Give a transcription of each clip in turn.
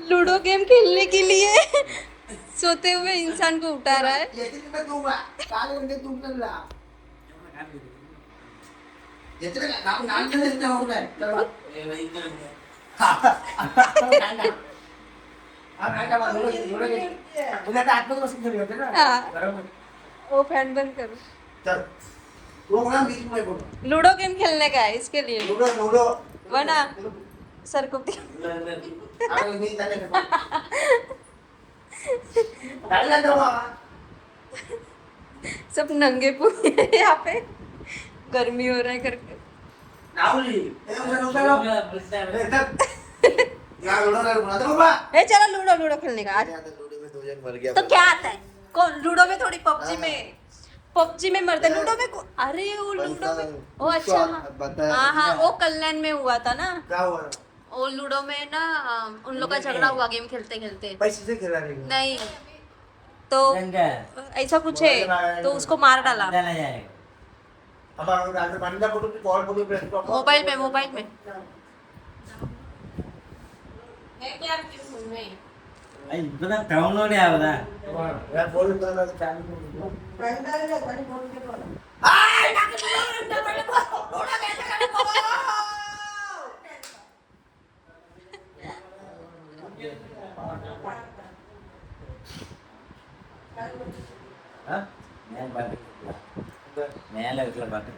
Ludo game खेलने के लिए सोते हुए इंसान को उठा रहा है. वो फैन बंद करो. लूडो गेम खेलने का है इसके लिए. वरना सर को सब नंगे पूरे यहाँ पे गर्मी हो रहा है करके. ए चलो लूडो लूडो खेलने का आज. तो क्या आता है कौन लूडो में थोड़ी पबजी में मरते लूडो में अरे वो लूडो में ओ अच्छा हाँ हाँ वो कल्याण में हुआ था ना. वो लूडो में ना उन लोग का झगड़ा हुआ गेम खेलते खेलते. पैसे से खेला नहीं तो ऐसा कुछ है तो उसको मार डाला मोबाइल में डाउनलोड आवदा மேல இருக்கல பாட்டு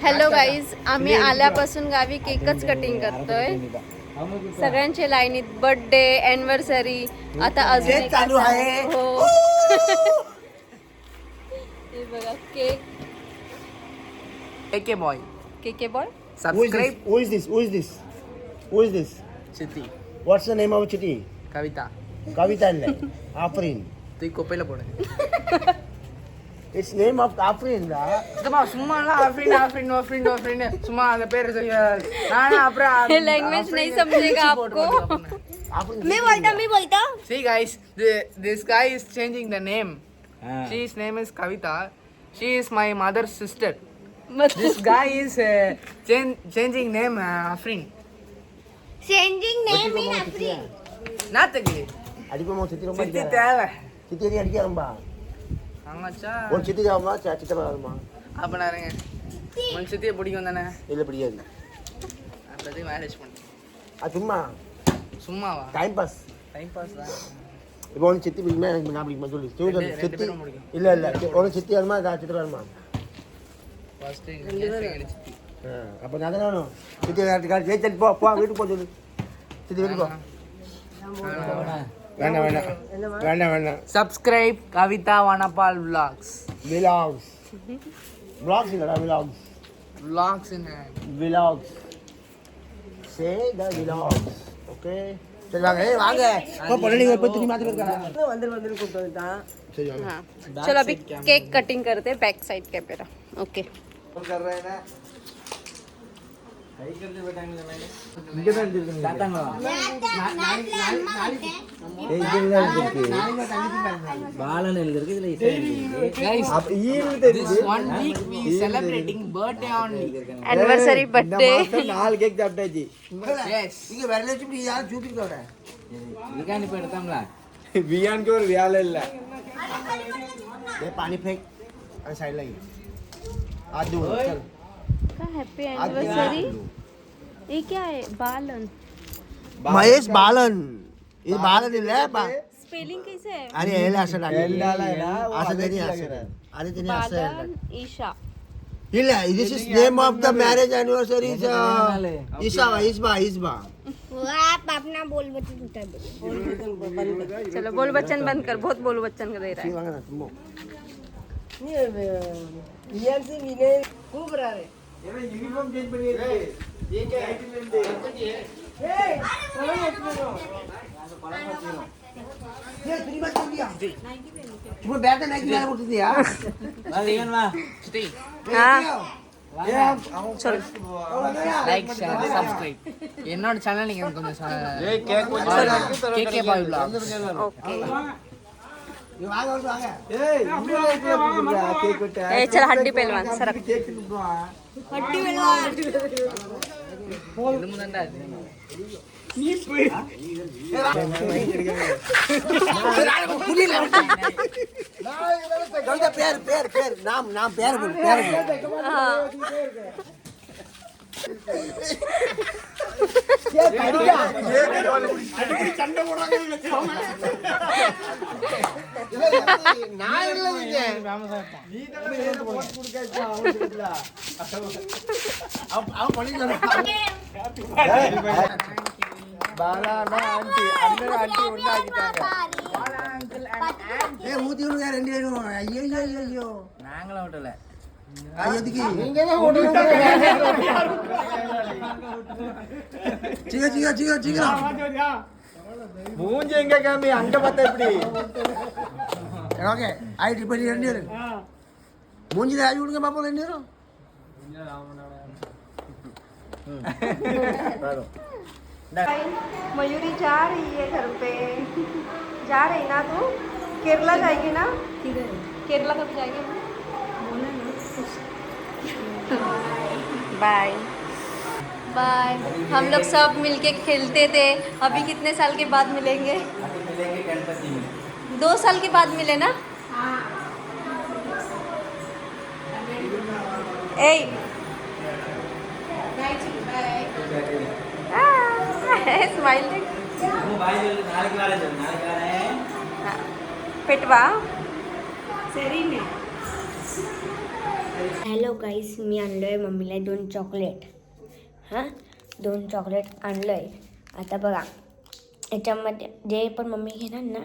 हॅलो गाईज आम्ही आल्यापासून गावी केकच कटिंग करतोय. सगळ्यांचे लाईनीत बर्थडे एनिव्हर्सरी आता अजून चालू आहे. हो हे बघा केक केके बॉय subscribe. Who is this? Chitti What's the name of Chitty? Kavita Kavita and Afrin. तू कोपेला पोडे It's name of Afrin. சும்மா சும்மாலாம் ஆஃப்ரின் சும்மா அந்த பேர் நானே அப்புறம் ये लैंग्वेज नहीं समझेगा आपको. मैं बोलता See guys, this guy is changing the name. His name is Kavita. She is my mother's sister. This guy is changing name Afrin. Changing name in Afrin. நாத்தகிரி அடிப்போமா சித்தி ரொம்ப சித்தி தேவை சித்தி நீ அடிக்காரம்பா ஆமாச்சா ஒரு சித்தி காவமா சித்தி காவமா அப்ப நாருங்க உன் சித்தியை பிடிக்கும் தானே இல்ல பிடிக்காது அப்படி மேரேஜ் பண்ணு அது சும்மா சும்மாவா டைம் பாஸ் தான் இப்போ உனக்கு சித்தி பிடிக்குமா எனக்கு நான் பிடிக்குமா சொல்லு சொல்லு சித்தி பேரும் பிடிக்கும். இல்ல உனக்கு சித்தி வருமா சித்தி வருமா ஃபர்ஸ்ட் செகண்ட் சித்தி அப்போ நான் தானே வேணும் சித்தி ஜெயிச்சு போ வீட்டுக்கு போ சொல்லு சித்தி வீட்டுக்கு போ வேண்டாம் சப்ஸ்கிரைப் கவிதா வனபால் vlogs விலாக்ஸ் விலாக்ஸ் இல்லடா vlogs in vlogs say the vlogs okay சரி வாங்க வாங்க போ பொண்ணுங்க போய் திரும்பி மாத்திட்டு இருக்காங்க வந்து கூப்பிட்டு வந்துட்டான் சரி வாங்க हाँ चलो अभी केक कटिंग करते हैं बैक साइड कैमरा. ओके कर रहे हैं ना இங்க தான் இருக்கு பாலன் எழுதிருக்கு இதுல இசை எழுதிருக்கு guys அப்ப ஈவு தெரியுது this one week we celebrating birthday only. Anniversary birthday. நாலு கேக் சாப்பிட்டாச்சு Yes. இங்க வரல வச்சு யார் சூப்பிட்டோட இதுக்காண்டி இப்ப எடுத்தோம்ல बियान के और रियाल है ये पानी फेंक अरे साइड लगी आज दो चल का हैप्पी एनिवर्सरी. ये क्या है बालन. महेश बालन ये बालन ಇಲ್ಲ स्पेलिंग कैसे है. अरे एल असं लागेल असं तरी असं अरे तिने असं बालन ईशा. ಇಲ್ಲ this is name of the marriage anniversary is isba आप अपना बोल बच्चन उठा दो। चलो बोल बच्चन बंद कर, बहुत बोल बच्चन दे रहा है. वांगा तुम रियल से मिले खूब रहा है यूनिफॉर्म चेंज बनी है ये क्या है ये तुम बात कर दिया तुम बैठे नहीं किया बोलते थे यार லைக் ஷேர் சப்ஸ்கிரைப் என்னோட சேனல் நீங்க கொஞ்சம் கேகே பாய் vlog ओके. ये वांगा वांगा ए केक कोटा ए चल हड्डी पहलवान सरक. केक तुम हड्डी पहलवान இது முந்தண்டா कविता पैर पैर पैर नाम नाम पैर बोल బాలానా ఆంటీ అందరూ ఆంటీ ఉన్నాకిட்டாங்க ए मूती उड़ गया ரெண்டு பேரும் ஐயோ ஐயோ ஐயோ நாங்களும் விட்டல ஐயோதிக்கு சீக்கிரம் சீக்கிரம் சீக்கிரம் மூஞ்சி எங்க காமி அங்க பார்த்தா எப்படி ஓகே ஐடி படி ரெண்டு பேரும் மூஞ்சில ஆயி விடுங்க பாப்போம் ரெண்டு பேரும் मयूरी जा रही है घर पे. जा रही ना तू? केरला जाएगी ना? केरला कब जाएगी? Bye bye. हम लोग सब मिलके खेलते थे. अभी कितने साल के बाद मिलेंगे? मिलेंगे गणपति में 2 साल के बाद मिले ना? ए स्माइल நாளைக்கு வரேன் पेटवा. हॅलो गाईस, मी आणलो आहे मम्मीला 2 चॉकलेट. हां 2 चॉकलेट आणलं आहे. आता बघा ह्याच्यामध्ये जे पण मम्मी घेणार ना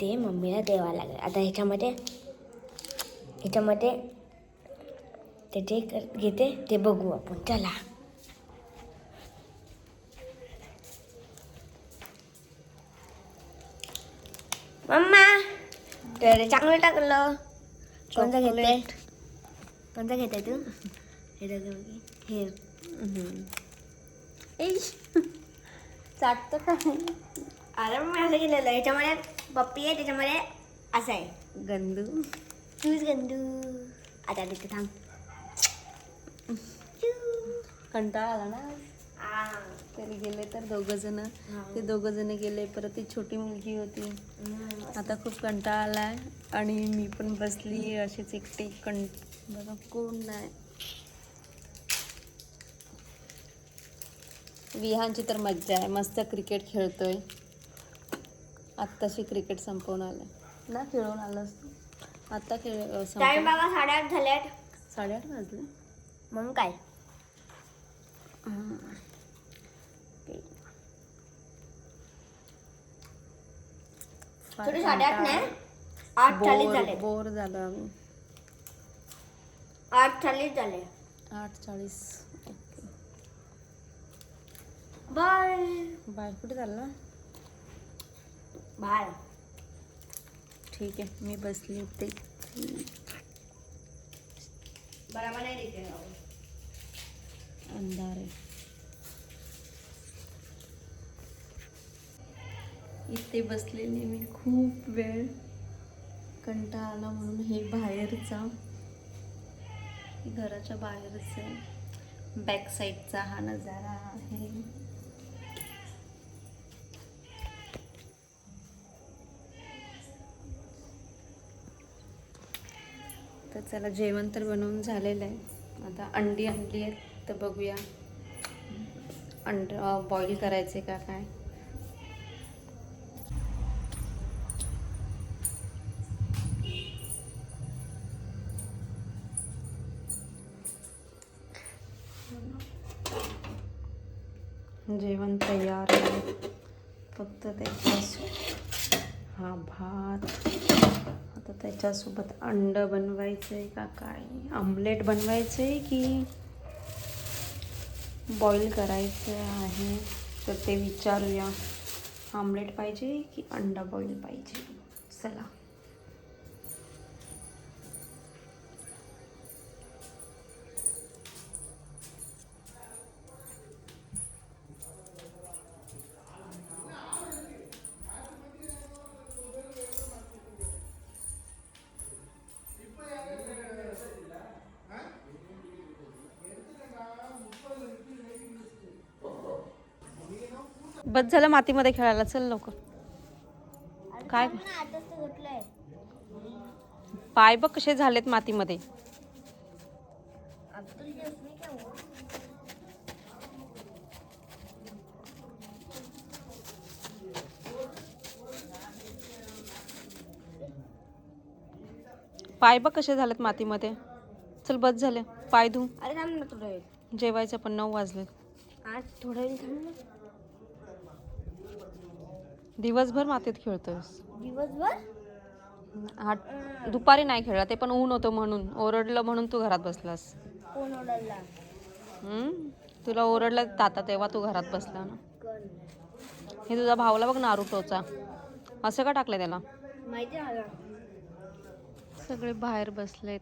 ते मम्मीला द्यावं लागेल. आता ह्याच्यामध्ये ते जे घेते ते बघू आपण. चला मम्मा, तर चांगलं टाकलं. कोणतं घेते? कोणतं घेते तू? हे हे चाटतो का? अरे मी असं केलेलं. ह्याच्यामध्ये पप्पी आहे, त्याच्यामध्ये असं आहे गंदू. तूच गंदू. आता तिथे थांब. कंटाळा आला ना तरी गेले तर दोघं जण गेले. परत ती छोटी मुलगी होती. आता खूप कंटाळा आलाय आणि मी पण बसली अशीच एकटी. बघा कोण नाही. विहानची तर मज्जा आहे. मस्त क्रिकेट खेळतोय. आत्ताशी क्रिकेट संपवून आलाय ना. खेळून आलं असतं आता. टाइम बघा 8:30 झाल्यात. 8:30 वाजले मग काय थोडी 8:30 नाही 8:40 झाले. बोर झालं आम्ही. 8:40 झाले. 8:40. Okay bye bye. कुठे चालला? बाय. ठीक आहे मी बसली होते. बरोबर नाही दिसते. अंधार आहे. इथे बसलेली मी खूप वेळ. कंटाळा आला म्हणून हे बाहेरचा घराच्या बाहेरच आहे. बॅक साईडचा हा नजारा आहे. तर चला जेवण तर बनवून झालेलं आहे. आता अंडी आणली आहेत तर बघूया अंड बॉईल करायचे का काय. जेवण तयार आहे, फक्त त्याच्या हा भात. आता त्याच्यासोबत अंड बनवायचं आहे का काय, आमलेट बनवायचं आहे की बॉईल करायचं आहे, तर ते विचारूया. आमलेट पाहिजे की अंडा बॉईल पाहिजे. चला. बस झालं मातीमध्ये खेळायला, चल लवकर. काय पाय बघ कसे झालेत मातीमध्ये. पाय बघ कसे झालेत मातीमध्ये. चल बस झाले, पाय धु. अरे थांब ना थोडं वेळ. जेवायचं पण 9 वाजले. आज थोडं वेळ थांब ना. दिवसभर मातीत खेळतोयस. दिवसभर हा दुपारी नाही खेळला, ते पण ऊन होतं म्हणून. ओरडलं म्हणून तू घरात बसलास. कोण ओरडला? तुला ओरडलं ताता तेव्हा तू घरात बसला ना. हे तुझा भावला बघ नारुटोचा, असं का टाकलंय त्याला माहिती आहे मला. सगळे बाहेर बसलेत.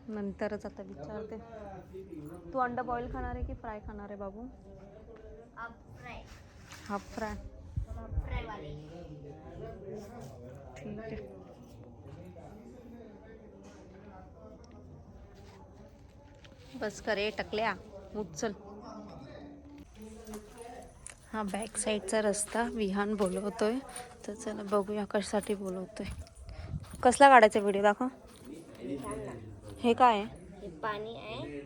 नंतरच आता विचारते. तू अंडा बॉईल खाणार आहे की फ्राय खाणार आहे बाबू? Half fry. ठीक आहे. बस करे टकल्या, उचल. हा बॅक साईडचा रस्ता विहान बोलवतोय, तर चला बघूया कशासाठी बोलवतोय. कसला काढायचा व्हिडिओ दाखव. हे काय आहे? हे पाणी आहे.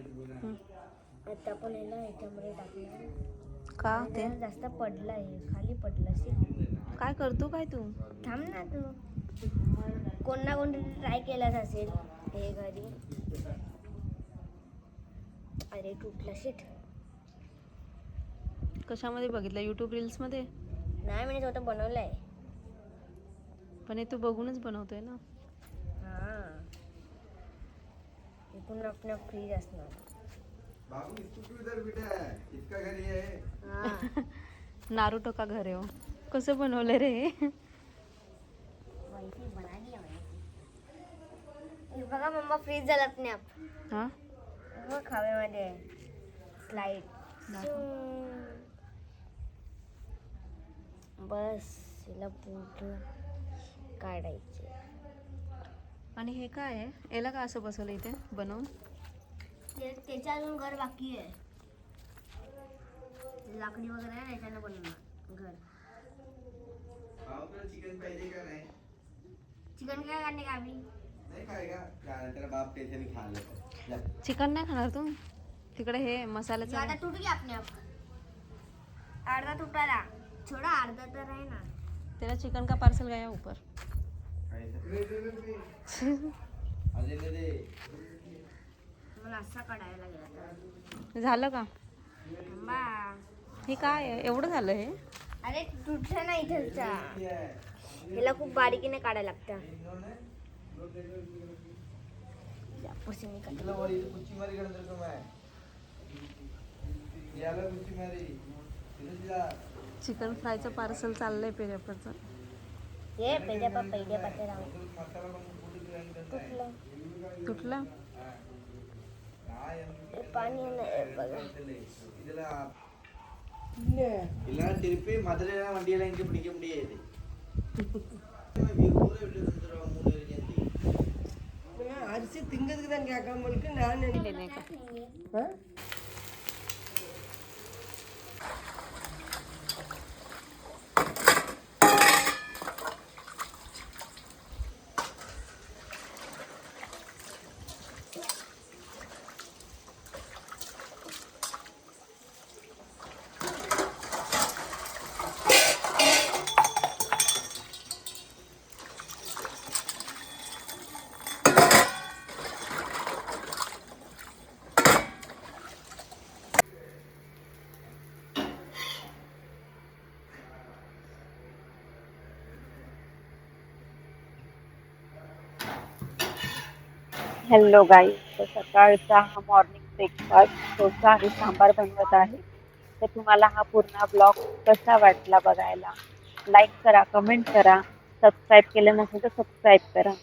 आता आपण याला ह्याच्यामध्ये टाकलं का ते जास्त पडलं आहे, खाली पडलं असेल. काय करतो काय तू? थांब ना तू. कोण ना कोण ट्राय केलाच असेल हे घरी. अरे तुटला शिट. कशामध्ये बघितलं? यूट्यूब रील्स मध्ये? नाही म्हणजे स्वतः बनवलंय. पण हे तू बघूनच बनवतोय ना. हां इथून आपण फ्रीज असणार. नारुटो का घर आहे हो? कसं बनवलं रे? बघा मम्मा फ्रीज झाला अपने आप. हा बघ हवेमध्ये स्लाइड. बस हिला पूर्ण काढायचे. आणि हे काय आहे? याला का असं बसवलं इथे बनवून? त्याच्या अजून घर बाकी आहे. लाकडी वगैरे आहे ना, त्याच्यानं बनवणार घर. चिकन पाहिजे का नाही? चिकन काय करणे का आम्ही? नाही खाएगा तेरा बाप कैसे नहीं खा लेता. चिकन नाही खाणार तू? तिकडे हे मसाल्याचं आता टूट गया अपने आप. अर्धा तुटाला थोड़ा, अर्धा तर आहे ना. तेरा चिकन का पार्सल गया ऊपर. मला असा काढायला गेला. झालं का? थांबा. हे काय आहे? एवढं झालं हे? अरे तुटलं नाही इथलचा. ह्याला खूप बारीकीने काढायला लागतं. चिकन फ्रायचं पार्सल चाललंय पेजापरचं. हे पेजापा पहिले पाते राहू. तुटलं? पाणी नाही बघा. இல்ல திருப்பி மதுரையில வண்டியெல்லாம் இங்க பிடிக்க முடியாது. அரிசி திங்கிறதுக்கு தான் கேட்காம இருக்கு. நான் हॅलो गाई, तर सकाळचा हा मॉर्निंग ब्रेकफास्ट डोसा आणि सांबार बनवत आहे. तर तुम्हाला हा पूर्ण ब्लॉग कसा वाटला बघायला, लाईक करा, कमेंट करा, सबस्क्राईब केलं नसेल तर सबस्क्राईब करा.